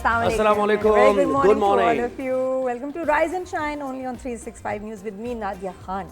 Assalamualaikum. Very good Good morning to morning. all of you. Welcome to Rise and Shine only on 365 News with me Nadia Khan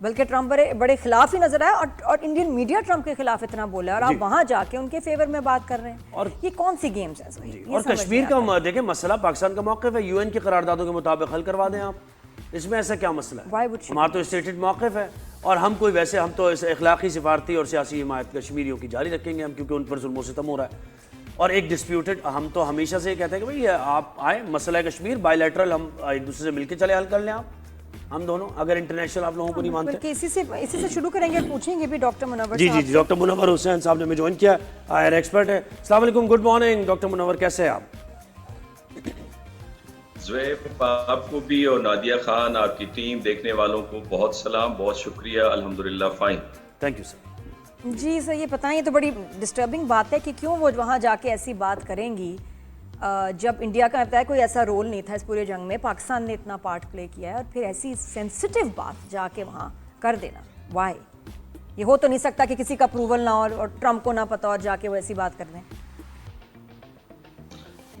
بلکہ Trump بڑے خلاف ہی نظر آیا اور Indian media Trump کے خلاف اتنا بولا اور آپ وہاں جا کے ان کے فیور میں بات کر رہے ہیں. اور یہ کون سی گیمز ہیں؟ اور کشمیر کا دیکھیں مسئلہ پاکستان کا موقف ہے, UN کی قراردادوں کے مطابق حل کروا دیں آپ, اس میں ایسا کیا مسئلہ ہے؟ ہمارا تو اسٹیٹڈ موقف ہے اور ہم کوئی ویسے ہم تو اخلاقی سفارتی اور سیاسی حمایت کشمیریوں کی جاری رکھیں گے ہم, کیونکہ ان پر ظلم و ستم ہو رہا ہے. اور ایک ڈسپیوٹڈ, ہم تو ہمیشہ سے یہ کہتے ہیں کہ بھئی آپ آئیں, مسئلہ کشمیر بائی لیٹرل ہم ایک دوسرے سے مل کے چلے حل کر لیں آپ, ہم دونوں, اگر انٹرنیشنل آپ لوگوں کو نہیں مانتے. بلکہ اسی سے شروع کریں گے, پوچھیں گے بھی ڈاکٹر منور. جی ڈاکٹر منور حسین صاحب نے ہمیں جوائن کیا, آئر ایکسپرٹ ہے. السلام علیکم, گڈ مارننگ ڈاکٹر منور, کیسے ہیں آپ؟ زویب آپ کو بھی اور نادیہ خان, آپ کی ٹیم, دیکھنے والوں کو بہت سلام, بہت شکریہ, الحمدللہ فائن. Thank you sir. جی سر, یہ بتائیں, یہ تو بڑی ڈسٹربنگ بات ہے کہ کیوں وہ وہاں جا کے ایسی بات کریں گی جب انڈیا کا بتایا کوئی ایسا رول نہیں تھا اس پورے جنگ میں, پاکستان نے اتنا پارٹ پلے کیا ہے, اور پھر ایسی سینسٹیو بات جا کے وہاں کر دینا, وائی؟ یہ ہو تو نہیں سکتا کہ کسی کا اپروول نہ ہو اور ٹرمپ کو نہ پتا اور جا کے وہ ایسی بات کر دیں.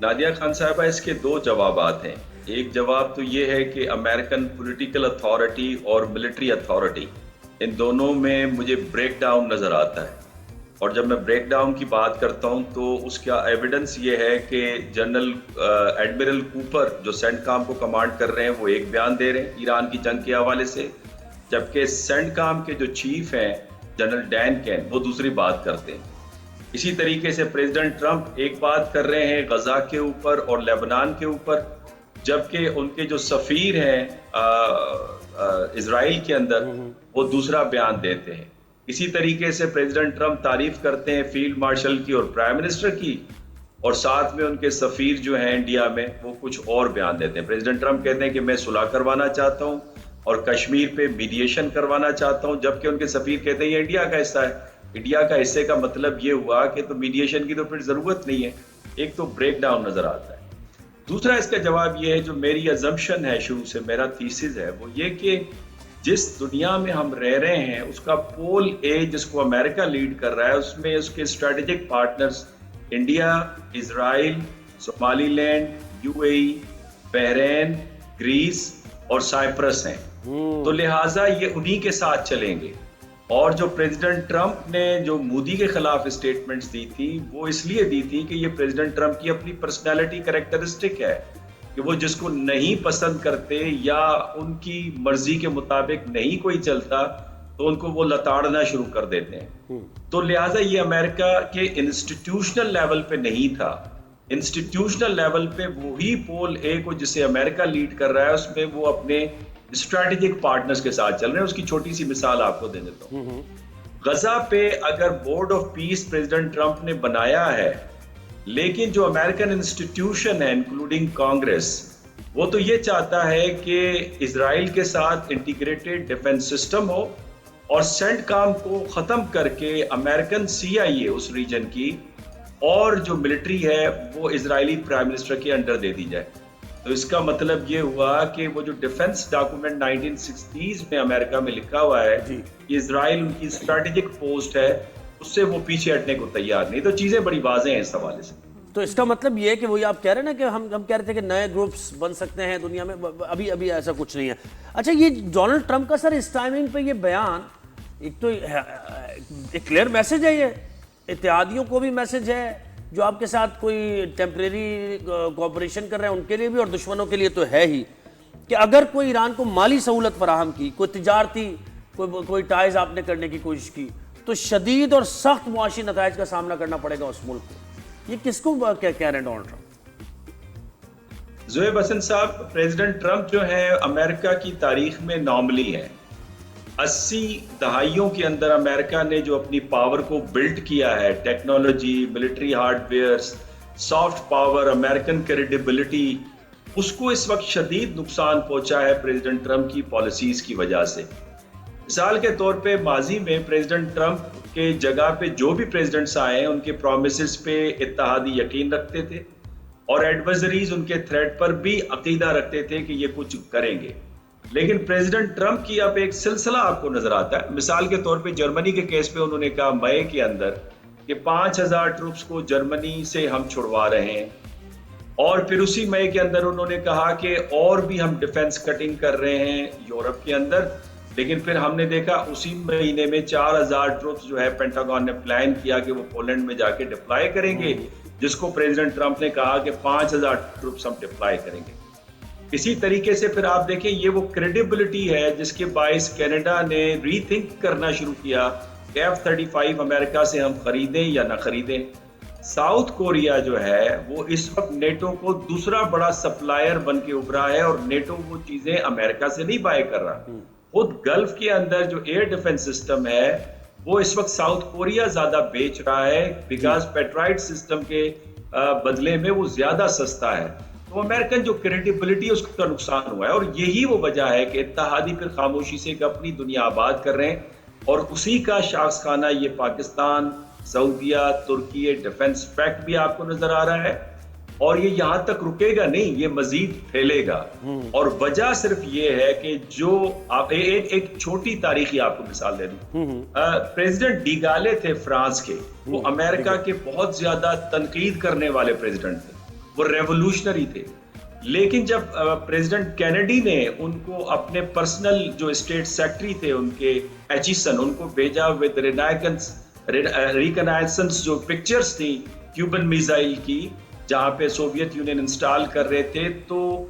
نادیہ خان صاحبہ, اس کے دو جوابات ہیں. ایک جواب تو یہ ہے کہ امریکن پولیٹیکل اتھارٹی اور ملٹری اتھارٹی, ان دونوں میں مجھے بریک ڈاؤن نظر آتا ہے. اور جب میں بریک ڈاؤن کی بات کرتا ہوں تو اس کا ایویڈنس یہ ہے کہ جنرل ایڈمرل کوپر جو سینٹ کام کو کمانڈ کر رہے ہیں وہ ایک بیان دے رہے ہیں ایران کی جنگ کے حوالے سے, جبکہ سینٹ کام کے جو چیف ہیں جنرل ڈین کین وہ دوسری بات کرتے ہیں. اسی طریقے سے پریزیڈنٹ ٹرمپ ایک بات کر رہے ہیں غزہ کے اوپر اور لیبنان کے اوپر, جبکہ ان کے جو سفیر ہیں اسرائیل کے اندر وہ دوسرا بیان دیتے ہیں. اسی طریقے سے پریزیڈنٹ ٹرمپ تعریف کرتے ہیں فیلڈ مارشل کی اور پرائم منسٹر کی, اور ساتھ میں ان کے سفیر جو ہیں انڈیا میں وہ کچھ اور بیان دیتے ہیں. پریزیڈنٹ ٹرمپ کہتے ہیں کہ میں صلح کروانا چاہتا ہوں اور کشمیر پہ میڈیشن کروانا چاہتا ہوں, جبکہ ان کے سفیر کہتے ہیں یہ انڈیا کا حصہ ہے. انڈیا کا حصے کا مطلب یہ ہوا کہ تو میڈیشن کی تو پھر ضرورت نہیں ہے. ایک تو بریک ڈاؤن نظر آتا ہے. دوسرا اس کا جواب یہ ہے, جو میری ازمپشن ہے شروع سے, میرا تھیسس ہے, وہ یہ کہ جس دنیا میں ہم رہ رہے ہیں اس کا پول اے جس کو امریکہ لیڈ کر رہا ہے, اس میں اس کے اسٹریٹجک پارٹنرز انڈیا, اسرائیل, صومالی لینڈ, UAE, بحرین, گریس اور سائپرس ہیں. تو لہٰذا یہ انہی کے ساتھ چلیں گے. اور جو پریزیڈنٹ ٹرمپ نے جو مودی کے خلاف اسٹیٹمنٹس دی تھی وہ اس لیے دی تھی کہ یہ پریزیڈنٹ ٹرمپ کی اپنی پرسنالٹی کریکٹرسٹک ہے کہ وہ جس کو نہیں پسند کرتے یا ان کی مرضی کے مطابق نہیں کوئی چلتا تو ان کو وہ لتاڑنا شروع کر دیتے ہیں. تو لہٰذا یہ امریکہ کے انسٹیٹیوشنل لیول پہ نہیں تھا. انسٹیٹیوشنل لیول پہ وہی پول اے کو جسے امریکہ لیڈ کر رہا ہے اس میں وہ اپنے اسٹریٹجک پارٹنرز کے ساتھ چل رہے ہیں. اس کی چھوٹی سی مثال آپ کو دے دیتا ہوں. غزہ پہ اگر board of peace president Trump نے بنایا ہے, لیکن جو امریکن انسٹیٹیوشن ہے انکلوڈنگ کانگریس وہ تو یہ چاہتا ہے کہ اسرائیل کے ساتھ انٹیگریٹڈ ڈیفنس سسٹم ہو اور سینٹ کام کو ختم کر کے امریکن CIA اس ریجن کی اور جو ملٹری ہے وہ اسرائیلی پرائم منسٹر کے انڈر دے دی جائے. تو اس کا مطلب یہ ہوا کہ وہ جو ڈیفنس ڈاکومنٹ 1960s میں امریکہ میں لکھا ہوا ہے کہ اسرائیل ان کی اسٹریٹجک پوسٹ ہے, اس سے وہ پیچھے ہٹنے کو تیار نہیں. تو چیزیں بڑی واضح ہیں اس حوالے سے. تو اس کا مطلب یہ ہے کہ وہی آپ کہہ رہے ہیں نا کہ ہم کہہ رہے تھے کہ نئے گروپس بن سکتے ہیں دنیا میں, ابھی ایسا کچھ نہیں ہے. اچھا, یہ ڈونلڈ ٹرمپ کا سر اس ٹائمنگ پہ یہ بیان ایک تو ایک کلیئر میسج ہے, یہ اتحادیوں کو بھی میسج ہے جو آپ کے ساتھ کوئی ٹیمپریری کوآپریشن کر رہے ہیں ان کے لیے بھی, اور دشمنوں کے لیے تو ہے ہی, کہ اگر کوئی ایران کو مالی سہولت فراہم کی, کوئی تجارتی کوئی ٹائز آپ نے کرنے کی کوشش کی, تو شدید اور سخت معاشی نتائج کا سامنا کرنا پڑے گا اس ملک کو. یہ کس کو کہہ رہے ہیں ڈونلڈ ٹرمپ؟ زہیب حسن صاحب, پریزیڈنٹ ٹرمپ جو ہے امریکہ کی تاریخ میں نارملی ہے. 80 دہائیوں کے اندر امریکہ نے جو اپنی پاور کو بلڈ کیا ہے, technology, military hardwares, soft power, American credibility, اس کو اس وقت شدید نقصان پہنچا ہے پریزیڈنٹ ٹرمپ کی پالیسیز کی وجہ سے. مثال کے طور پہ ماضی میں پریزیڈنٹ ٹرمپ کے جگہ پہ جو بھی پریزیڈنٹس آئے ہیں ان کے پرومیسز پہ اتحادی یقین رکھتے تھے اور ایڈوائزریز ان کے تھریٹ پر بھی عقیدہ رکھتے تھے کہ یہ کچھ کریں گے. لیکن پریزیڈنٹ ٹرمپ کی اب ایک سلسلہ آپ کو نظر آتا ہے. مثال کے طور پہ جرمنی کے کیس پہ انہوں نے کہا مئی کے اندر کہ 5000 ٹروپس کو جرمنی سے ہم چھڑوا رہے ہیں, اور پھر اسی مئی کے اندر انہوں نے کہا کہ اور بھی ہم ڈیفنس کٹنگ کر رہے ہیں یورپ کے اندر, لیکن پھر ہم نے دیکھا اسی مہینے میں 4000 ٹروپس جو ہے پینٹاگون نے پلان کیا کہ وہ پولینڈ میں جا کے ڈپلائے کریں گے، جس کو پریزیڈنٹ ٹرمپ نے کہا کہ 5000 ٹروپس ہم ڈپلائے کریں گے۔ اسی طریقے سے پھر آپ دیکھیں یہ وہ کریڈیبلٹی ہے جس کے باعث کینیڈا نے ری تھنک کرنا شروع کیا کہ F-35 امریکہ سے ہم خریدیں یا نہ خریدیں۔ ساؤتھ کوریا جو ہے وہ اس وقت نیٹو کو دوسرا بڑا سپلائر بن کے ابھرا ہے، اور نیٹو وہ چیزیں امریکہ سے نہیں بائی کر رہا۔ خود گلف کے اندر جو ایئر ڈیفنس سسٹم ہے وہ اس وقت ساؤتھ کوریا زیادہ بیچ رہا ہے، بیکاز پیٹرائٹ سسٹم کے بدلے میں وہ زیادہ سستا ہے۔ تو امریکن جو کریڈیبلٹی اس کا نقصان ہوا ہے، اور یہی وہ وجہ ہے کہ اتحادی پھر خاموشی سے ایک اپنی دنیا آباد کر رہے ہیں، اور اسی کا شاخ خانہ یہ پاکستان، سعودیہ، ترکی ڈیفنس پیکٹ بھی آپ کو نظر آ رہا ہے، اور یہ یہاں تک رکے گا نہیں، یہ مزید پھیلے گا۔ اور وجہ صرف یہ ہے کہ جو آپ ایک چھوٹی تاریخی آپ کو مثال دے دوں، پریزیڈنٹ ڈی گالے تھے فرانس کے، وہ امریکہ کے بہت زیادہ تنقید کرنے والے پریزیڈنٹ تھے، وہ ریولوشنری تھے، لیکن جب پریزیڈنٹ کینیڈی نے ان کو اپنے پرسنل جو اسٹیٹ سیکرٹری تھے ان کے ایچیسن، ان کو بھیجا ود ریکنائسنس جو پکچرز تھیں کیوبن میزائل کی جہاں پہ سوویت یونین انسٹال کر رہے تھے، تو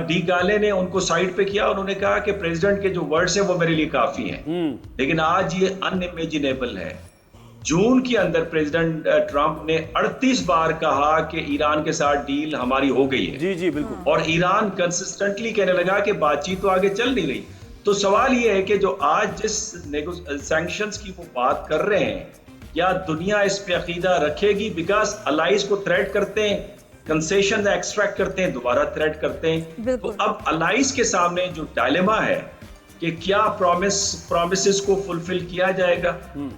ڈی گالے نے ان کو سائڈ پہ کیا، انہوں نے کہا کہ پریزیڈنٹ کے جو ورڈز ہیں وہ میرے لیے کافی ہیں، لیکن آج یہ ان امیجنیبل ہے۔ جون کے اندر پریزیڈنٹ ٹرمپ نے 38 بار کہا کہ ایران کے ساتھ ڈیل ہماری ہو گئی ہے، جی بالکل، اور ایران کنسسٹنٹلی کہنے لگا کہ بات چیت تو آگے چل نہیں رہی۔ تو سوال یہ ہے کہ جو آج جس سینکشنز کی وہ بات کر رہے ہیں، کیا دنیا اس پہ عقیدہ رکھے گی؟ بیکاز الائز کو تھریٹ کرتے ہیں، کنسیشن ایکسٹریکٹ کرتے ہیں، دوبارہ تھریٹ کرتے ہیں۔ تو اب الائز کے سامنے جو ڈائلیما ہے کہ کیا پرومسز کو فلفل کیا جائے گا،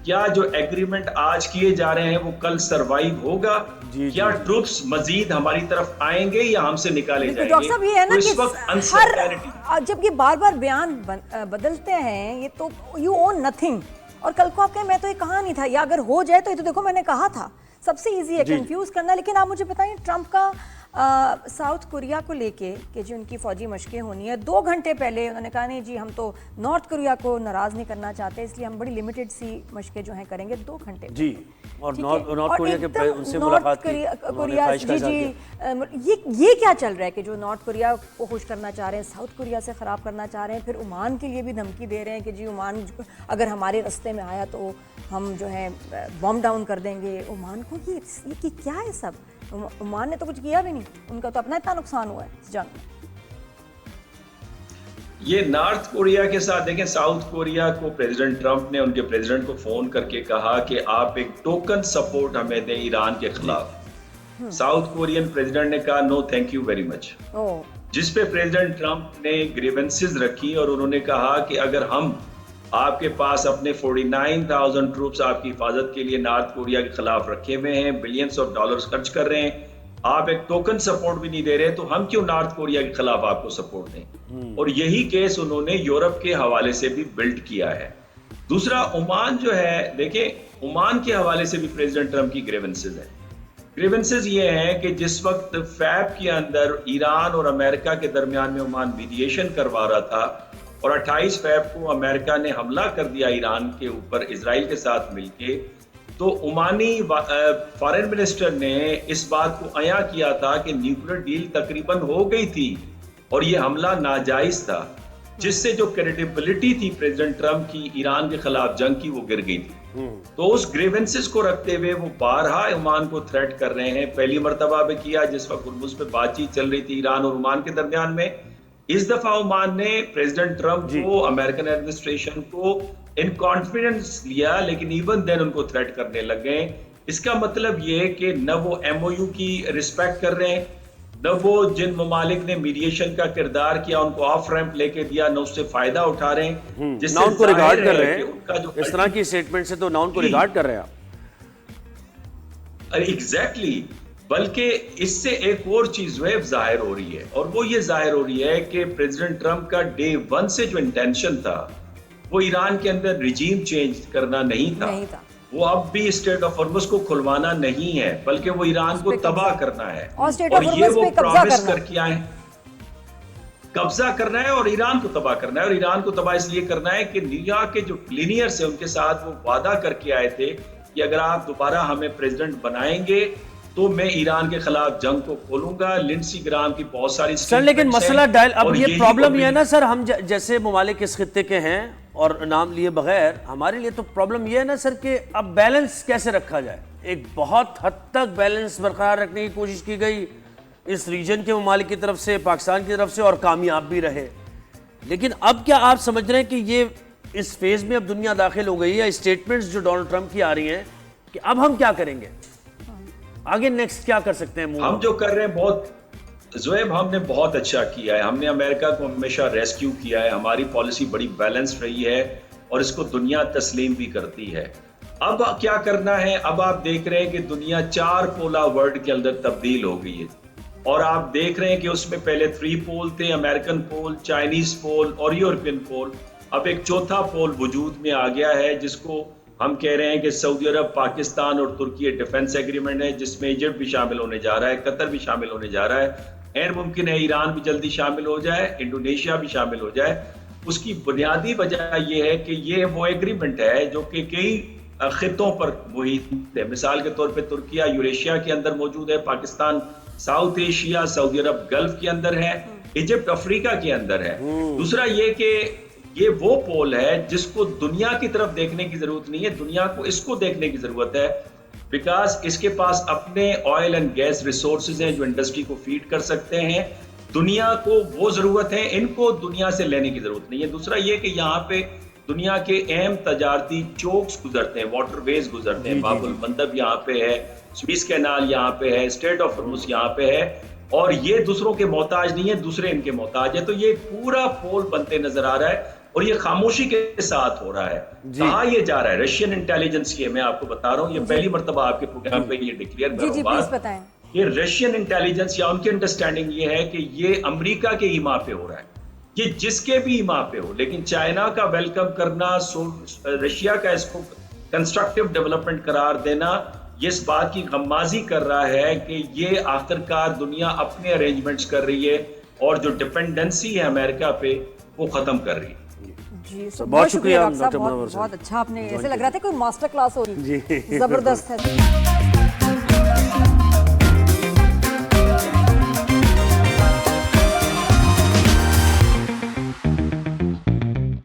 کیا جو ایگریمنٹ آج کیے جا رہے ہیں وہ کل سروائیو ہوگا، کیا ٹروپس مزید ہماری طرف آئیں گے یا ہم سے نکالے جائیں گے؟ ڈاکٹر صاحب یہ ہے نا کہ جب یہ بار بار بیان بدلتے ہیں، یہ تو یو اون نتھنگ، اور کل کو آپ کہیں میں تو یہ کہا نہیں تھا، یا اگر ہو جائے تو یہ تو دیکھو میں نے کہا تھا، سب سے ایزی ہے کنفیوز کرنا۔ لیکن آپ مجھے بتائیں ٹرمپ کا ساؤتھ کوریا کو لے کے کہ جی ان کی فوجی مشقیں ہونی ہے، 2 گھنٹے پہلے انہوں نے کہا نہیں جی ہم تو نارتھ کوریا کو ناراض نہیں کرنا چاہتے، اس لیے ہم بڑی لمیٹڈ سی مشقیں جو ہیں کریں گے 2 گھنٹے جی، اور نارتھ کوریا کے ان سے ملاقات کی، جی یہ کیا چل رہا ہے کہ جو نارتھ کوریا کو خوش کرنا چاہ رہے ہیں، ساؤتھ کوریا سے خراب کرنا چاہ رہے ہیں، پھر عمان کے لیے بھی دھمکی دے رہے ہیں کہ جی عمان اگر ہمارے رستے میں آیا تو ہم جو ہے بام ڈاؤن کر دیں گے عمان کو۔ یہ کیا ہے سب؟ عمان نے تو کچھ کیا بھی نہیں، ان کا تو اپنا اتنا نقصان ہوا ہے اس جنگ میں۔ یہ نارتھ کوریا کے ساتھ دیکھیں، ساؤتھ کوریا کو پریزیڈنٹ ٹرمپ نے ان کے پریزیڈنٹ کو فون کر کے کہا کہ آپ ایک ٹوکن سپورٹ ہمیں دیں ایران کے خلاف۔ ساؤتھ کورین پریزیڈنٹ نے کہا نو تھینک یو ویری مچ، جس پہ پریزیڈنٹ ٹرمپ نے گریونسز رکھی، اور انہوں نے کہا کہ اگر ہم آپ کے پاس اپنے 49,000 ٹروپس آپ کی حفاظت کے لیے نارتھ کوریا کے خلاف رکھے ہوئے ہیں، بلینز آف ڈالرز خرچ کر رہے ہیں، آپ ایک ٹوکن سپورٹ بھی نہیں دے رہے، تو ہم کیوں نارتھ کوریا کے خلاف آپ کو سپورٹ دیں؟ اور یہی کیس انہوں نے یورپ کے حوالے سے بھی بلڈ کیا ہے۔ دوسرا عمان جو ہے، دیکھیں عمان کے حوالے سے بھی پریزیڈنٹ ٹرمپ کی گریونسز ہیں۔ گریونسز یہ ہیں کہ جس وقت فیب کے اندر ایران اور امریکہ کے درمیان میں عمان میڈیشن کروا رہا تھا، اور 28 فیب کو امریکہ نے حملہ کر دیا ایران کے اوپر اسرائیل کے ساتھ مل کے، تو عمانی فارن منسٹر نے اس بات کو عیاں کیا تھا کہ نیوکلیر ڈیل تقریباً ہو گئی تھی اور یہ حملہ ناجائز تھا، جس سے جو کریڈیبلٹی تھی پریزیڈنٹ ٹرمپ کی ایران کے خلاف جنگ کی وہ گر گئی تھی۔ تو اس گریونسز کو رکھتے ہوئے وہ بارہا عمان کو تھریٹ کر رہے ہیں، پہلی مرتبہ بھی کیا جس وقت ہرمز پہ بات چیت چل رہی تھی ایران اور عمان کے درمیان میں۔ اس دفعہ عمان نے پریزیڈنٹ ٹرمپ کو، امریکن ایڈمنسٹریشن کو ان کانفیڈنس لیا، لیکن ایون دین ان کو تھریٹ کرنے لگ گئے۔ اس کا مطلب یہ کہ نہ وہ ایم او یو کی رسپیکٹ کر رہے ہیں، نہ وہ جن ممالک نے میڈیشن کا کردار کیا ان کو آف ریمپ لے کے دیا، نہ اس سے فائدہ اٹھا رہے ہیں، جس سے ان کو ریگارڈ کر رہے ہیں۔ ان کا جو اس طرح کی اسٹیٹمنٹ سے تو نہ ان کو ریگارڈ کر رہے ہیں آپ۔ ایگزیکٹلی، بلکہ اس سے ایک اور چیز ظاہر ہو رہی ہے، اور وہ یہ ظاہر ہو رہی ہے کہ پریزیڈنٹ ٹرمپ کا ڈے 1 سے جو انٹینشن تھا وہ ایران کے اندر ریجیم چینج کرنا نہیں تھا، وہ اب بھی اسٹیٹ آف ہرمز کو کھلوانا نہیں ہے، بلکہ وہ ایران کو تباہ کرنا ہے، اور یہ وہ پرومس کر کے آئے قبضہ کرنا ہے اور ایران کو تباہ کرنا ہے. اور ایران کو تباہ اس لیے کرنا ہے کہ نیو یارک کے جو کلینئرز ہیں ان کے ساتھ وہ وعدہ کر کے آئے تھے کہ اگر آپ دوبارہ ہمیں پریزیڈنٹ بنائیں گے تو میں ایران کے خلاف جنگ کو کھولوں گا. لنڈسی گرام کی بہت ساری سر لیکن مسئلہ اب یہ پرابلم یہ ہے نا سر, ہم جیسے ممالک اس خطے کے ہیں اور نام لیے بغیر, ہمارے لیے تو پرابلم یہ ہے نا سر کہ اب بیلنس کیسے رکھا جائے. ایک بہت حد تک بیلنس برقرار رکھنے کی کوشش کی گئی اس ریجن کے ممالک کی طرف سے, پاکستان کی طرف سے, اور کامیاب بھی رہے. لیکن اب کیا آپ سمجھ رہے ہیں کہ یہ اس فیز میں اب دنیا داخل ہو گئی ہے, اسٹیٹمنٹس جو ڈونلڈ ٹرمپ کی آ رہی ہیں کہ اب ہم کیا کریں گے, آگے نیکسٹ کیا کر سکتے ہیں؟ ہم جو کر رہے ہیں بہت زویب, ہم نے بہت اچھا کیا ہے. ہم نے امریکہ کو ہمیشہ ریسکیو کیا ہے. ہماری پالیسی بڑی بیلنس رہی ہے اور اس کو دنیا تسلیم بھی کرتی ہے. اب کیا کرنا ہے, اب آپ دیکھ رہے ہیں کہ دنیا 4 پولا ورلڈ کے اندر تبدیل ہو گئی ہے. اور آپ دیکھ رہے ہیں کہ اس میں پہلے 3 پول تھے, امریکن پول, چائنیز پول اور یورپین پول. اب ایک چوتھا پول وجود میں آ گیا ہے جس کو ہم کہہ رہے ہیں کہ سعودی عرب, پاکستان اور ترکی ڈیفنس ایگریمنٹ ہے, جس میں ایجپٹ بھی شامل ہونے جا رہا ہے, قطر بھی شامل ہونے جا رہا ہے, غیر ممکن ہے ایران بھی جلدی شامل ہو جائے, انڈونیشیا بھی شامل ہو جائے. اس کی بنیادی وجہ یہ ہے کہ یہ وہ ایگریمنٹ ہے جو کہ کئی خطوں پر محیط ہے. مثال کے طور پہ ترکیہ یوریشیا کے اندر موجود ہے, پاکستان ساؤتھ ایشیا, سعودی عرب گلف کے اندر ہے, ایجپٹ افریقہ کے اندر ہے. دوسرا یہ کہ یہ وہ پول ہے جس کو دنیا کی طرف دیکھنے کی ضرورت نہیں ہے, دنیا کو اس کو دیکھنے کی ضرورت ہے, بیکاز اس کے پاس اپنے آئل اینڈ گیس ریسورسز ہیں جو انڈسٹری کو فیڈ کر سکتے ہیں. دنیا کو وہ ضرورت ہے, ان کو دنیا سے لینے کی ضرورت نہیں ہے. دوسرا یہ کہ یہاں پہ دنیا کے اہم تجارتی چوکس گزرتے ہیں, واٹر ویز گزرتے ہیں. باب المندب یہاں پہ ہے, سویس کینال یہاں پہ ہے, اسٹریٹ آف ہرمز یہاں پہ ہے, اور یہ دوسروں کے محتاج نہیں ہے, دوسرے ان کے محتاج ہے. تو یہ پورا پول بنتے نظر آ رہا ہے اور یہ خاموشی کے ساتھ ہو رہا ہے. کہاں یہ جا رہا ہے؟ رشین انٹیلیجنس یہ میں آپ کو بتا رہا ہوں, یہ پہلی مرتبہ آپ کے پروگرام پہ یہ ڈکلیئر کروں بات. یہ رشین انٹیلیجنس یا ان کی انڈرسٹینڈنگ یہ ہے کہ یہ امریکہ کے ایما پہ ہو رہا ہے, یہ جس کے بھی ایما پہ ہو. لیکن چائنا کا ویلکم کرنا, رشیا کا اس کو کنسٹرکٹیو ڈیولپمنٹ قرار دینا, یہ اس بات کی غمازی کر رہا ہے کہ یہ آخرکار دنیا اپنے ارینجمنٹس کر رہی ہے اور جو ڈیپینڈنسی ہے امریکہ پہ وہ ختم کر رہی ہے. جی بہت شکریہ ڈاکٹر صاحب, بہت اچھا. آپ نے ایسے لگ رہا تھا کوئی ماسٹر کلاس ہو رہی, زبردست ہے.